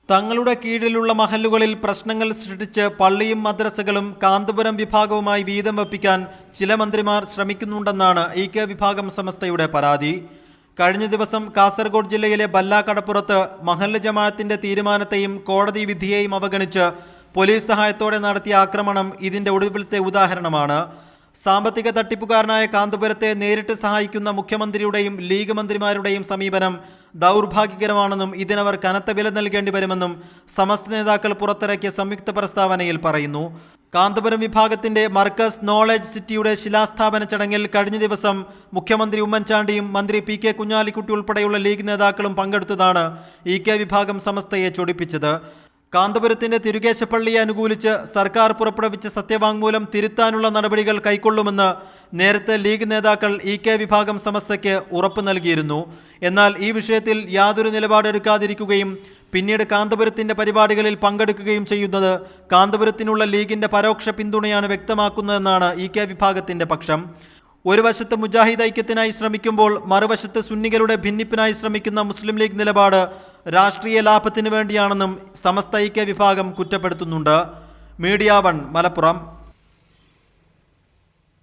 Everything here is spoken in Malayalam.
തങ്ങളുടെ കീഴിലുള്ള മഹല്ലുകളിൽ പ്രശ്നങ്ങൾ സൃഷ്ടിച്ച് പള്ളിയും മദ്രസകളും കാന്തപുരം വിഭാഗവുമായി വീതം വെപ്പിക്കാൻ ചില മന്ത്രിമാർ ശ്രമിക്കുന്നുണ്ടെന്നാണ് ഇ.കെ. വിഭാഗം സമസ്തയുടെ പരാതി. കഴിഞ്ഞ ദിവസം കാസർഗോഡ് ജില്ലയിലെ ബല്ലാക്കടപ്പുറത്ത് മഹല്ല് ജമാഅത്തിന്റെ തീരുമാനത്തെയും കോടതി വിധിയെയും അവഗണിച്ച് പോലീസ് സഹായത്തോടെ നടത്തിയ ആക്രമണം ഇതിന്റെ ഒടുവിലത്തെ ഉദാഹരണമാണ്. സാമ്പത്തിക തട്ടിപ്പുകാരനായ കാന്തപുരത്തെ നേരിട്ട് സഹായിക്കുന്ന മുഖ്യമന്ത്രിയുടെയും ലീഗ് മന്ത്രിമാരുടെയും സമീപനം ദൗർഭാഗ്യകരമാണെന്നും ഇതിനവർ കനത്ത വില നൽകേണ്ടി വരുമെന്നും സമസ്ത നേതാക്കൾ പുറത്തിറക്കിയ സംയുക്ത പ്രസ്താവനയിൽ പറയുന്നു. കാന്തപുരം വിഭാഗത്തിന്റെ മർക്കസ് നോളജ് സിറ്റിയുടെ ശിലാസ്ഥാപന ചടങ്ങിൽ കഴിഞ്ഞ ദിവസം മുഖ്യമന്ത്രി ഉമ്മൻചാണ്ടിയും മന്ത്രി പി.കെ. കുഞ്ഞാലിക്കുട്ടി ഉൾപ്പെടെയുള്ള ലീഗ് നേതാക്കളും പങ്കെടുത്തതാണ് ഇ.കെ. വിഭാഗം സമസ്തയെ ചൊടിപ്പിച്ചത്. കാന്തപുരത്തിന്റെ തിരുകേശപ്പള്ളിയെ അനുകൂലിച്ച് സർക്കാർ പുറപ്പെടുവിച്ച സത്യവാങ്മൂലം തിരുത്താനുള്ള നടപടികൾ കൈക്കൊള്ളുമെന്ന് നേരത്തെ ലീഗ് നേതാക്കൾ ഇ.കെ. വിഭാഗം സമസ്തയ്ക്ക് ഉറപ്പ് നൽകിയിരുന്നു. എന്നാൽ ഈ വിഷയത്തിൽ യാതൊരു നിലപാടെടുക്കാതിരിക്കുകയും പിന്നീട് കാന്തപുരത്തിന്റെ പരിപാടികളിൽ പങ്കെടുക്കുകയും ചെയ്യുന്നത് കാന്തപുരത്തിനുള്ള ലീഗിന്റെ പരോക്ഷ പിന്തുണയാണ് വ്യക്തമാക്കുന്നതെന്നാണ് ഇ.കെ. വിഭാഗത്തിന്റെ പക്ഷം. ഒരു വശത്ത് മുജാഹിദ് ഐക്യത്തിനായി ശ്രമിക്കുമ്പോൾ മറുവശത്ത് സുന്നികളുടെ ഭിന്നിപ്പിനായി ശ്രമിക്കുന്ന മുസ്ലിം ലീഗ് നിലപാട് രാഷ്ട്രീയ ലാഭത്തിനു വേണ്ടിയാണെന്നും സമസ്ത ഇ.കെ. വിഭാഗം കുറ്റപ്പെടുത്തുന്നുണ്ട്. മീഡിയ 1 മലപ്പുറം.